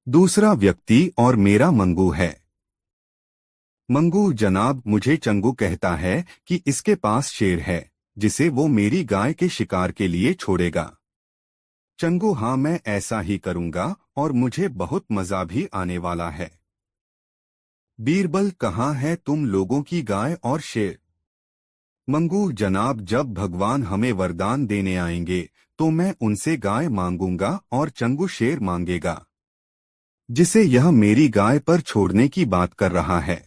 दूसरा व्यक्ति, और मेरा मंगू है। मंगू, जनाब, मुझे चंगू कहता है कि इसके पास शेर है जिसे वो मेरी गाय के शिकार के लिए छोड़ेगा। चंगू, हाँ, मैं ऐसा ही करूंगा और मुझे बहुत मजा भी आने वाला है। बीरबल, कहाँ है तुम लोगों की गाय और शेर? मंगू, जनाब, जब भगवान हमें वरदान देने आएंगे तो मैं उनसे गाय मांगूंगा और चंगू शेर मांगेगा, जिसे यह मेरी गाय पर छोड़ने की बात कर रहा है।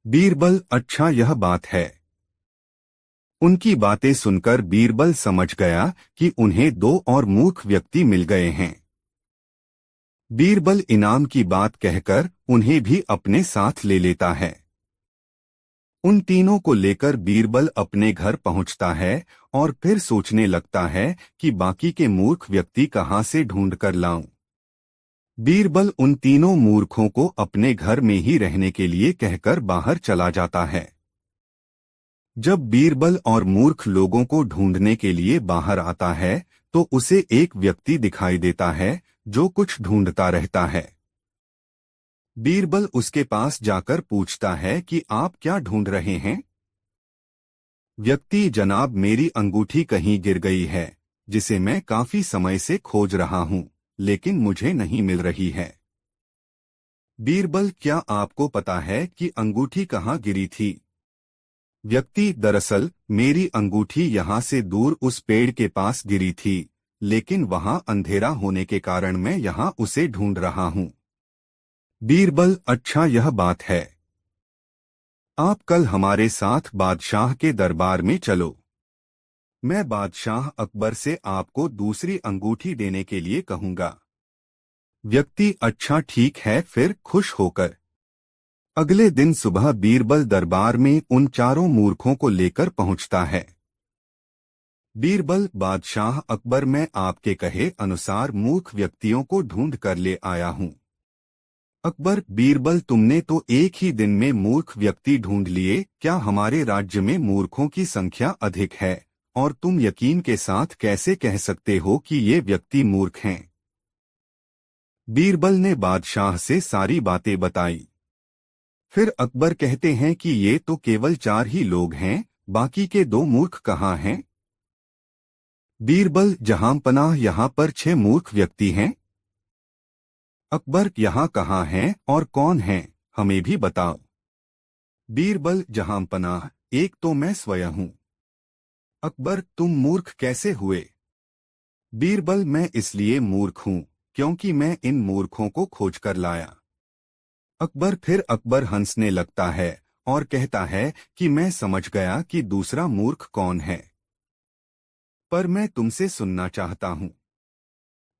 बीरबल, अच्छा, यह बात है। उनकी बातें सुनकर बीरबल समझ गया कि उन्हें 2 और मूर्ख व्यक्ति मिल गए हैं। बीरबल इनाम की बात कहकर उन्हें भी अपने साथ ले लेता है। उन तीनों को लेकर बीरबल अपने घर पहुंचता है और फिर सोचने लगता है कि बाकी के मूर्ख व्यक्ति कहां से ढूंढ कर लाऊं। बीरबल उन तीनों मूर्खों को अपने घर में ही रहने के लिए कहकर बाहर चला जाता है। जब बीरबल और मूर्ख लोगों को ढूंढने के लिए बाहर आता है तो उसे एक व्यक्ति दिखाई देता है जो कुछ ढूंढता रहता है। बीरबल उसके पास जाकर पूछता है कि आप क्या ढूंढ रहे हैं? व्यक्ति, जनाब, मेरी अंगूठी कहीं गिर गई है जिसे मैं काफी समय से खोज रहा हूं, लेकिन मुझे नहीं मिल रही है। बीरबल, क्या आपको पता है कि अंगूठी कहाँ गिरी थी? व्यक्ति, दरअसल मेरी अंगूठी यहाँ से दूर उस पेड़ के पास गिरी थी, लेकिन वहाँ अंधेरा होने के कारण मैं यहाँ उसे ढूंढ रहा हूँ। बीरबल, अच्छा, यह बात है। आप कल हमारे साथ बादशाह के दरबार में चलो। मैं बादशाह अकबर से आपको दूसरी अंगूठी देने के लिए कहूंगा। व्यक्ति, अच्छा, ठीक है, फिर खुश होकर अगले दिन सुबह बीरबल दरबार में उन चारों मूर्खों को लेकर पहुंचता है। बीरबल, बादशाह अकबर, मैं आपके कहे अनुसार मूर्ख व्यक्तियों को ढूंढ कर ले आया हूं। अकबर, बीरबल, तुमने तो एक ही दिन में मूर्ख व्यक्ति ढूंढ लिए, क्या हमारे राज्य में मूर्खों की संख्या अधिक है और तुम यकीन के साथ कैसे कह सकते हो कि ये व्यक्ति मूर्ख हैं? बीरबल ने बादशाह से सारी बातें बताई। फिर अकबर कहते हैं कि ये तो केवल 4 ही लोग हैं, बाकी के 2 मूर्ख कहाँ हैं? बीरबल, जहांपनाह, यहाँ पर 6 मूर्ख व्यक्ति हैं। अकबर, यहाँ कहाँ हैं और कौन हैं, हमें भी बताओ। बीरबल, जहांपनाह, एक तो मैं स्वयं हूँ। अकबर, तुम मूर्ख कैसे हुए? बीरबल, मैं इसलिए मूर्ख हूँ क्योंकि मैं इन मूर्खों को खोज कर लाया। अकबर, फिर अकबर हंसने लगता है और कहता है कि मैं समझ गया कि दूसरा मूर्ख कौन है, पर मैं तुमसे सुनना चाहता हूँ।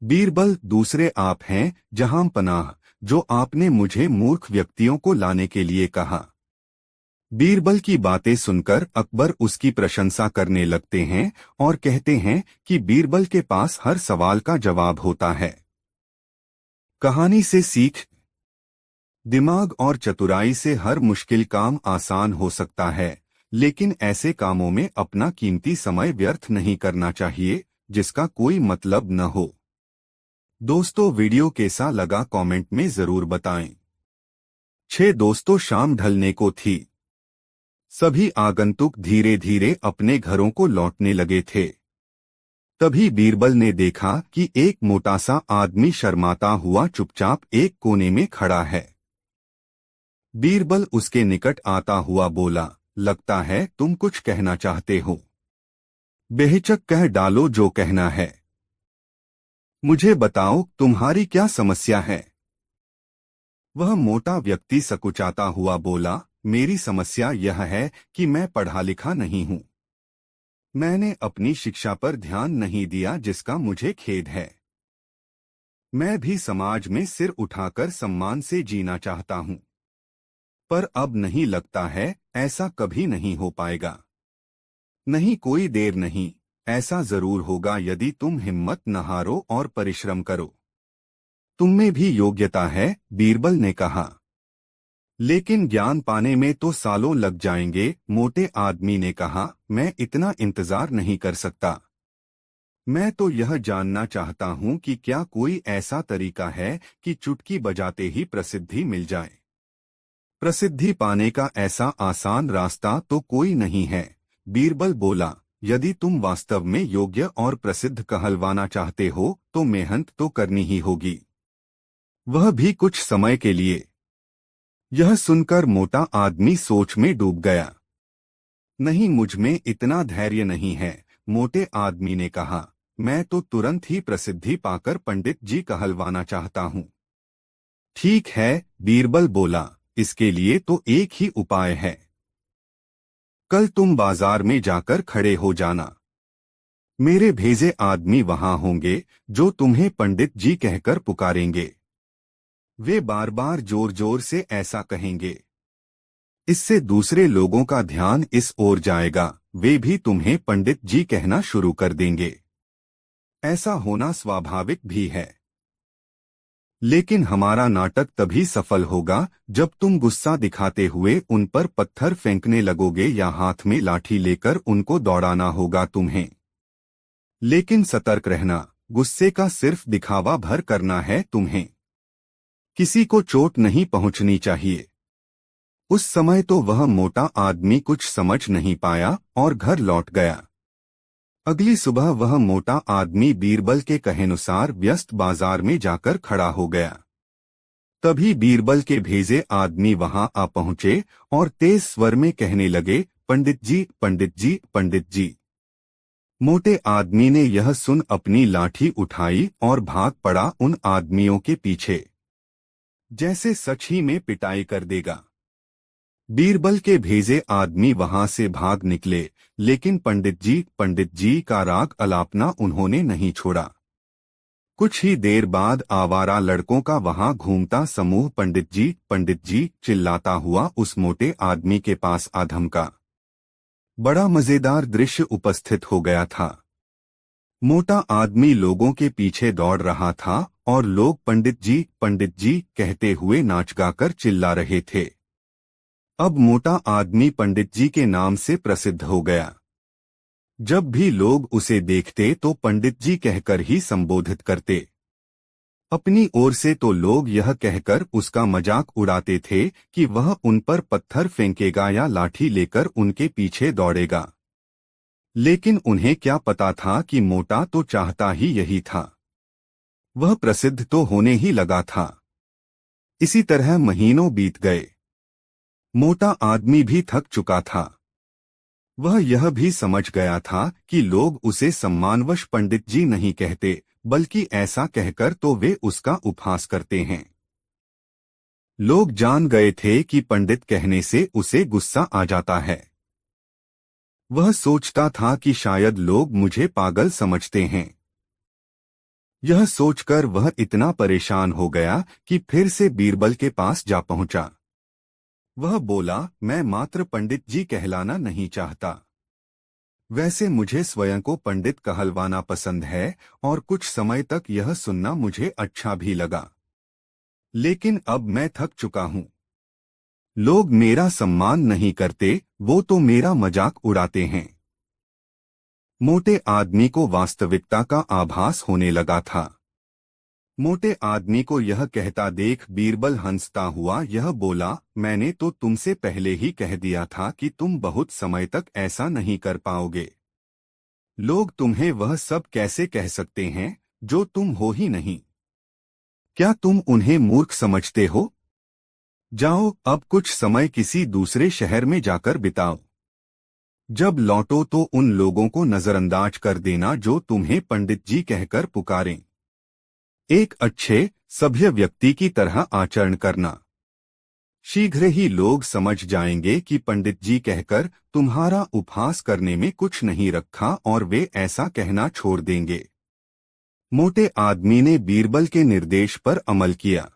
बीरबल, दूसरे आप हैं जहांपनाह, जो आपने मुझे मूर्ख व्यक्तियों को लाने के लिए कहा। बीरबल की बातें सुनकर अकबर उसकी प्रशंसा करने लगते हैं और कहते हैं कि बीरबल के पास हर सवाल का जवाब होता है। कहानी से सीख। दिमाग और चतुराई से हर मुश्किल काम आसान हो सकता है, लेकिन ऐसे कामों में अपना कीमती समय व्यर्थ नहीं करना चाहिए जिसका कोई मतलब न हो। दोस्तों, वीडियो कैसा लगा कमेंट में जरूर बताएं। 6 दोस्तों, शाम ढलने को थी। सभी आगंतुक धीरे धीरे अपने घरों को लौटने लगे थे। तभी बीरबल ने देखा कि एक मोटा सा आदमी शर्माता हुआ चुपचाप एक कोने में खड़ा है। बीरबल उसके निकट आता हुआ बोला, लगता है तुम कुछ कहना चाहते हो। बेहिचक कह डालो जो कहना है। मुझे बताओ, तुम्हारी क्या समस्या है? वह मोटा व्यक्ति सकुचाता हुआ बोला, मेरी समस्या यह है कि मैं पढ़ा लिखा नहीं हूँ। मैंने अपनी शिक्षा पर ध्यान नहीं दिया, जिसका मुझे खेद है। मैं भी समाज में सिर उठाकर सम्मान से जीना चाहता हूँ, पर अब नहीं लगता है ऐसा कभी नहीं हो पाएगा। नहीं, कोई देर नहीं, ऐसा जरूर होगा यदि तुम हिम्मत न हारो और परिश्रम करो। तुम में भी योग्यता है, बीरबल ने कहा। लेकिन ज्ञान पाने में तो सालों लग जाएंगे, मोटे आदमी ने कहा। मैं इतना इंतजार नहीं कर सकता। मैं तो यह जानना चाहता हूँ कि क्या कोई ऐसा तरीका है कि चुटकी बजाते ही प्रसिद्धि मिल जाए। प्रसिद्धि पाने का ऐसा आसान रास्ता तो कोई नहीं है, बीरबल बोला। यदि तुम वास्तव में योग्य और प्रसिद्ध कहलवाना चाहते हो तो मेहनत तो करनी ही होगी, वह भी कुछ समय के लिए। यह सुनकर मोटा आदमी सोच में डूब गया। नहीं, मुझ में इतना धैर्य नहीं है, मोटे आदमी ने कहा। मैं तो तुरंत ही प्रसिद्धि पाकर पंडित जी कहलवाना चाहता हूँ। ठीक है, बीरबल बोला, इसके लिए तो एक ही उपाय है। कल तुम बाजार में जाकर खड़े हो जाना। मेरे भेजे आदमी वहां होंगे जो तुम्हें पंडित जी कहकर पुकारेंगे। वे बार बार जोर जोर से ऐसा कहेंगे। इससे दूसरे लोगों का ध्यान इस ओर जाएगा, वे भी तुम्हें पंडित जी कहना शुरू कर देंगे। ऐसा होना स्वाभाविक भी है। लेकिन हमारा नाटक तभी सफल होगा जब तुम गुस्सा दिखाते हुए उन पर पत्थर फेंकने लगोगे या हाथ में लाठी लेकर उनको दौड़ाना होगा तुम्हें। लेकिन सतर्क रहना, गुस्से का सिर्फ दिखावा भर करना है तुम्हें। किसी को चोट नहीं पहुंचनी चाहिए। उस समय तो वह मोटा आदमी कुछ समझ नहीं पाया और घर लौट गया। अगली सुबह वह मोटा आदमी बीरबल के कहेनुसार व्यस्त बाजार में जाकर खड़ा हो गया। तभी बीरबल के भेजे आदमी वहां आ पहुंचे और तेज स्वर में कहने लगे, पंडित जी, पंडित जी, पंडित जी। मोटे आदमी ने यह सुन अपनी लाठी उठाई और भाग पड़ा उन आदमियों के पीछे, जैसे सच ही में पिटाई कर देगा। बीरबल के भेजे आदमी वहां से भाग निकले, लेकिन पंडित जी का राग अलापना उन्होंने नहीं छोड़ा। कुछ ही देर बाद आवारा लड़कों का वहां घूमता समूह पंडित जी चिल्लाता हुआ उस मोटे आदमी के पास आ धमका। बड़ा मजेदार दृश्य उपस्थित हो गया था। मोटा आदमी लोगों के पीछे दौड़ रहा था और लोग पंडित जी कहते हुए नाच गाकर चिल्ला रहे थे। अब मोटा आदमी पंडित जी के नाम से प्रसिद्ध हो गया। जब भी लोग उसे देखते तो पंडित जी कहकर ही संबोधित करते। अपनी ओर से तो लोग यह कहकर उसका मजाक उड़ाते थे कि वह उन पर पत्थर फेंकेगा या लाठी लेकर उनके पीछे दौड़ेगा। लेकिन उन्हें क्या पता था कि मोटा तो चाहता ही यही था। वह प्रसिद्ध तो होने ही लगा था। इसी तरह महीनों बीत गए। मोटा आदमी भी थक चुका था। वह यह भी समझ गया था कि लोग उसे सम्मानवश पंडित जी नहीं कहते, बल्कि ऐसा कहकर तो वे उसका उपहास करते हैं। लोग जान गए थे कि पंडित कहने से उसे गुस्सा आ जाता है। वह सोचता था कि शायद लोग मुझे पागल समझते हैं। यह सोचकर वह इतना परेशान हो गया कि फिर से बीरबल के पास जा पहुंचा। वह बोला, मैं मात्र पंडित जी कहलाना नहीं चाहता। वैसे मुझे स्वयं को पंडित कहलवाना पसंद है और कुछ समय तक यह सुनना मुझे अच्छा भी लगा। लेकिन अब मैं थक चुका हूँ। लोग मेरा सम्मान नहीं करते, वो तो मेरा मजाक उड़ाते हैं। मोटे आदमी को वास्तविकता का आभास होने लगा था। मोटे आदमी को यह कहता देख बीरबल हंसता हुआ यह बोला, मैंने तो तुमसे पहले ही कह दिया था कि तुम बहुत समय तक ऐसा नहीं कर पाओगे। लोग तुम्हें वह सब कैसे कह सकते हैं जो तुम हो ही नहीं। क्या तुम उन्हें मूर्ख समझते हो? जाओ अब कुछ समय किसी दूसरे शहर में जाकर बिताओ। जब लौटो तो उन लोगों को नजरअंदाज कर देना जो तुम्हें पंडित जी कहकर पुकारें। एक अच्छे सभ्य व्यक्ति की तरह आचरण करना। शीघ्र ही लोग समझ जाएंगे कि पंडित जी कहकर तुम्हारा उपहास करने में कुछ नहीं रखा और वे ऐसा कहना छोड़ देंगे। मोटे आदमी ने बीरबल के निर्देश पर अमल किया।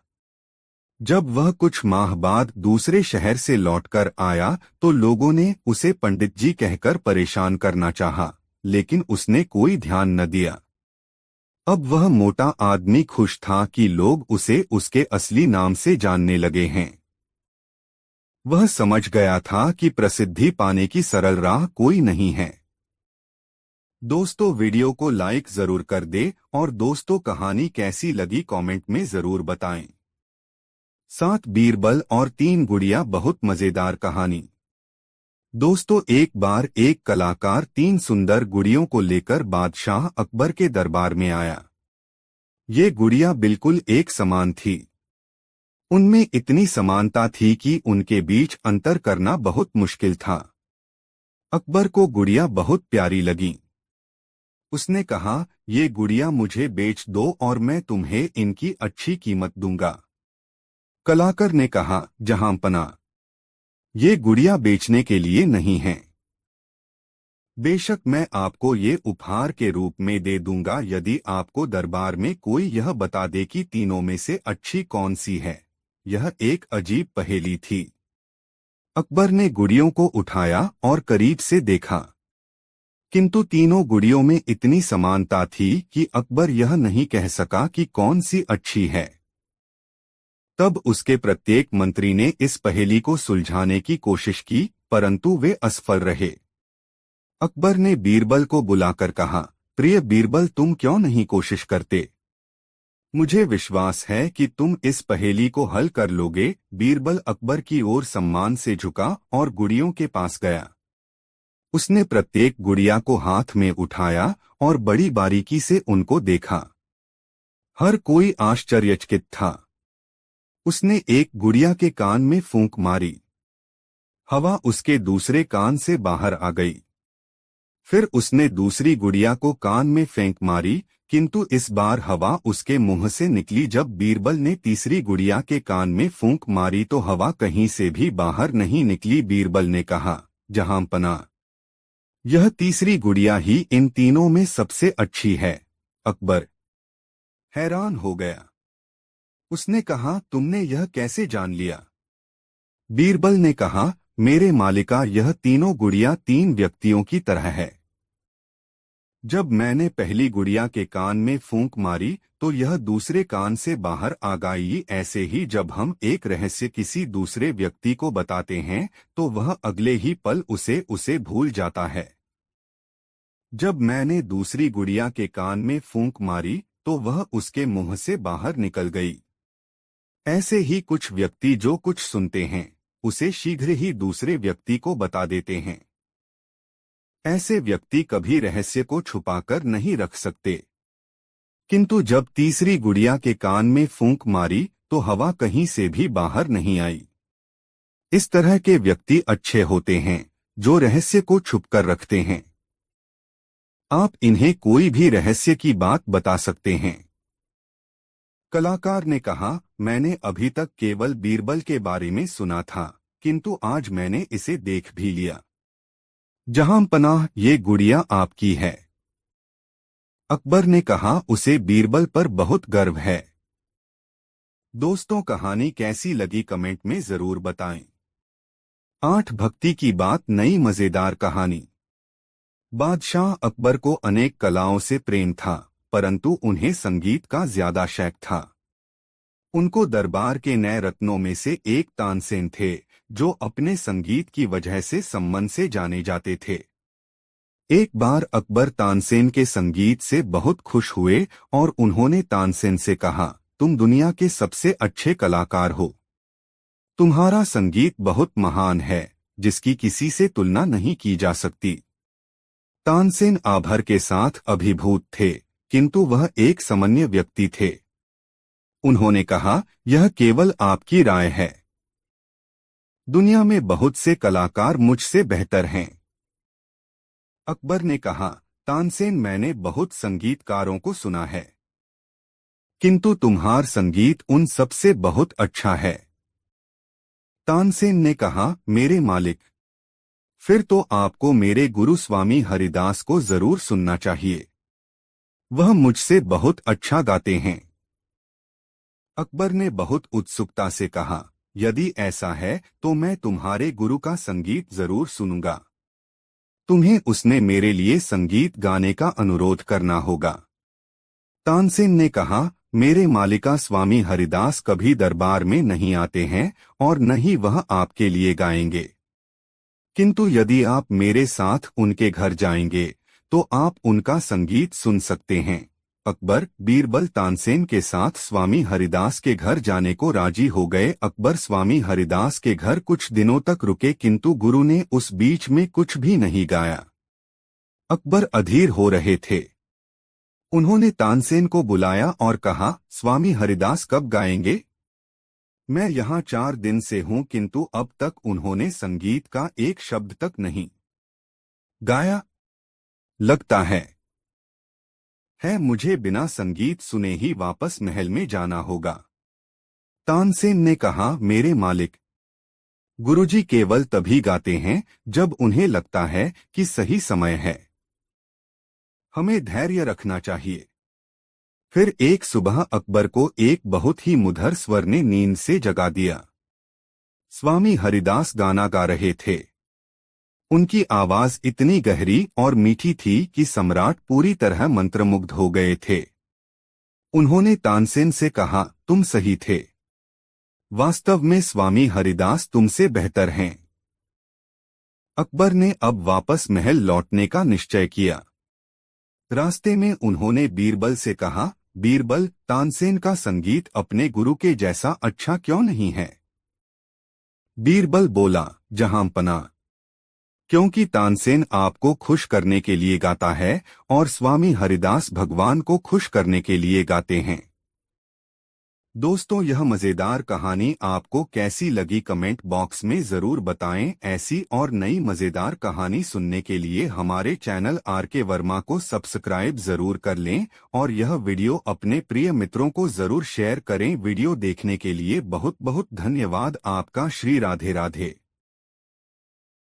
जब वह कुछ माह बाद दूसरे शहर से लौटकर आया तो लोगों ने उसे पंडित जी कहकर परेशान करना चाहा, लेकिन उसने कोई ध्यान न दिया। अब वह मोटा आदमी खुश था कि लोग उसे उसके असली नाम से जानने लगे हैं। वह समझ गया था कि प्रसिद्धि पाने की सरल राह कोई नहीं है। दोस्तों, वीडियो को लाइक जरूर कर दे और दोस्तों कहानी कैसी लगी कमेंट में जरूर बताएं। 7 बीरबल और 3 गुड़िया बहुत मजेदार कहानी। दोस्तों, एक बार एक कलाकार 3 सुंदर गुड़ियों को लेकर बादशाह अकबर के दरबार में आया। ये गुड़िया बिल्कुल एक समान थी। उनमें इतनी समानता थी कि उनके बीच अंतर करना बहुत मुश्किल था। अकबर को गुड़िया बहुत प्यारी लगी। उसने कहा, ये गुड़िया मुझे बेच दो और मैं तुम्हें इनकी अच्छी कीमत दूंगा। कलाकार ने कहा, जहांपना, ये गुड़िया बेचने के लिए नहीं है। बेशक मैं आपको ये उपहार के रूप में दे दूंगा यदि आपको दरबार में कोई यह बता दे कि तीनों में से अच्छी कौन सी है। यह एक अजीब पहेली थी। अकबर ने गुड़ियों को उठाया और करीब से देखा, किंतु तीनों गुड़ियों में इतनी समानता थी कि अकबर यह नहीं कह सका कि कौन सी अच्छी है। तब उसके प्रत्येक मंत्री ने इस पहेली को सुलझाने की कोशिश की, परंतु वे असफल रहे। अकबर ने बीरबल को बुलाकर कहा, प्रिय बीरबल, तुम क्यों नहीं कोशिश करते? मुझे विश्वास है कि तुम इस पहेली को हल कर लोगे। बीरबल अकबर की ओर सम्मान से झुका और गुड़ियों के पास गया। उसने प्रत्येक गुड़िया को हाथ में उठाया और बड़ी बारीकी से उनको देखा। हर कोई आश्चर्यचकित था। उसने एक गुड़िया के कान में फूंक मारी। हवा उसके दूसरे कान से बाहर आ गई। फिर उसने दूसरी गुड़िया को कान में फेंक मारी, किंतु इस बार हवा उसके मुंह से निकली। जब बीरबल ने तीसरी गुड़िया के कान में फूंक मारी तो हवा कहीं से भी बाहर नहीं निकली। बीरबल ने कहा, जहांपना, यह तीसरी गुड़िया ही इन तीनों में सबसे अच्छी है। अकबर हैरान हो गया। उसने कहा, तुमने यह कैसे जान लिया? बीरबल ने कहा, मेरे मालिका, यह तीनों गुड़िया 3 व्यक्तियों की तरह है। जब मैंने पहली गुड़िया के कान में फूंक मारी तो यह दूसरे कान से बाहर आ गई। ऐसे ही जब हम एक रहस्य किसी दूसरे व्यक्ति को बताते हैं तो वह अगले ही पल उसे भूल जाता है। जब मैंने दूसरी गुड़िया के कान में फूंक मारी तो वह उसके मुंह से बाहर निकल गई। ऐसे ही कुछ व्यक्ति जो कुछ सुनते हैं उसे शीघ्र ही दूसरे व्यक्ति को बता देते हैं। ऐसे व्यक्ति कभी रहस्य को छुपाकर नहीं रख सकते। किंतु जब तीसरी गुड़िया के कान में फूंक मारी तो हवा कहीं से भी बाहर नहीं आई। इस तरह के व्यक्ति अच्छे होते हैं जो रहस्य को छुपकर रखते हैं। आप इन्हें कोई भी रहस्य की बात बता सकते हैं। कलाकार ने कहा, मैंने अभी तक केवल बीरबल के बारे में सुना था, किंतु आज मैंने इसे देख भी लिया। जहां पनाह, ये गुड़िया आपकी है। अकबर ने कहा, उसे बीरबल पर बहुत गर्व है। दोस्तों, कहानी कैसी लगी कमेंट में जरूर बताएं। 8 भक्ति की बात, नई मजेदार कहानी। बादशाह अकबर को अनेक कलाओं से प्रेम था, परंतु उन्हें संगीत का ज्यादा शौक था। उनको दरबार के नए रत्नों में से एक तानसेन थे, जो अपने संगीत की वजह से सम्मान से जाने जाते थे। एक बार अकबर तानसेन के संगीत से बहुत खुश हुए और उन्होंने तानसेन से कहा, तुम दुनिया के सबसे अच्छे कलाकार हो। तुम्हारा संगीत बहुत महान है, जिसकी किसी से तुलना नहीं की जा सकती। तानसेन आभर के साथ अभिभूत थे, किंतु वह एक सामान्य व्यक्ति थे। उन्होंने कहा, यह केवल आपकी राय है। दुनिया में बहुत से कलाकार मुझसे बेहतर हैं। अकबर ने कहा, तानसेन, मैंने बहुत संगीतकारों को सुना है, किंतु तुम्हार संगीत उन सबसे बहुत अच्छा है। तानसेन ने कहा, मेरे मालिक, फिर तो आपको मेरे गुरु स्वामी हरिदास को जरूर सुनना चाहिए। वह मुझसे बहुत अच्छा गाते हैं। अकबर ने बहुत उत्सुकता से कहा, यदि ऐसा है तो मैं तुम्हारे गुरु का संगीत जरूर सुनूंगा। तुम्हें उसने मेरे लिए संगीत गाने का अनुरोध करना होगा। तानसेन ने कहा, मेरे मालिका स्वामी हरिदास कभी दरबार में नहीं आते हैं और न ही वह आपके लिए गाएंगे, किंतु यदि आप मेरे साथ उनके घर जाएंगे तो आप उनका संगीत सुन सकते हैं। अकबर बीरबल तानसेन के साथ स्वामी हरिदास के घर जाने को राजी हो गए। अकबर स्वामी हरिदास के घर कुछ दिनों तक रुके, किंतु गुरु ने उस बीच में कुछ भी नहीं गाया। अकबर अधीर हो रहे थे। उन्होंने तानसेन को बुलाया और कहा, स्वामी हरिदास कब गाएंगे? मैं यहाँ 4 दिन से हूँ, किंतु अब तक उन्होंने संगीत का एक शब्द तक नहीं गाया। लगता है मुझे बिना संगीत सुने ही वापस महल में जाना होगा। तानसेन ने कहा, मेरे मालिक, गुरुजी केवल तभी गाते हैं जब उन्हें लगता है कि सही समय है। हमें धैर्य रखना चाहिए। फिर एक सुबह अकबर को एक बहुत ही मधुर स्वर ने नींद से जगा दिया। स्वामी हरिदास गाना गा रहे थे। उनकी आवाज इतनी गहरी और मीठी थी कि सम्राट पूरी तरह मंत्रमुग्ध हो गए थे। उन्होंने तानसेन से कहा, तुम सही थे। वास्तव में स्वामी हरिदास तुमसे बेहतर हैं। अकबर ने अब वापस महल लौटने का निश्चय किया। रास्ते में उन्होंने बीरबल से कहा, बीरबल, तानसेन का संगीत अपने गुरु के जैसा अच्छा क्यों नहीं है? बीरबल बोला, जहां पना, क्योंकि तानसेन आपको खुश करने के लिए गाता है और स्वामी हरिदास भगवान को खुश करने के लिए गाते हैं। दोस्तों, यह मजेदार कहानी आपको कैसी लगी कमेंट बॉक्स में जरूर बताएं। ऐसी और नई मजेदार कहानी सुनने के लिए हमारे चैनल आरके वर्मा को सब्सक्राइब जरूर कर लें और यह वीडियो अपने प्रिय मित्रों को जरूर शेयर करें। वीडियो देखने के लिए बहुत बहुत धन्यवाद आपका। श्री राधे राधे।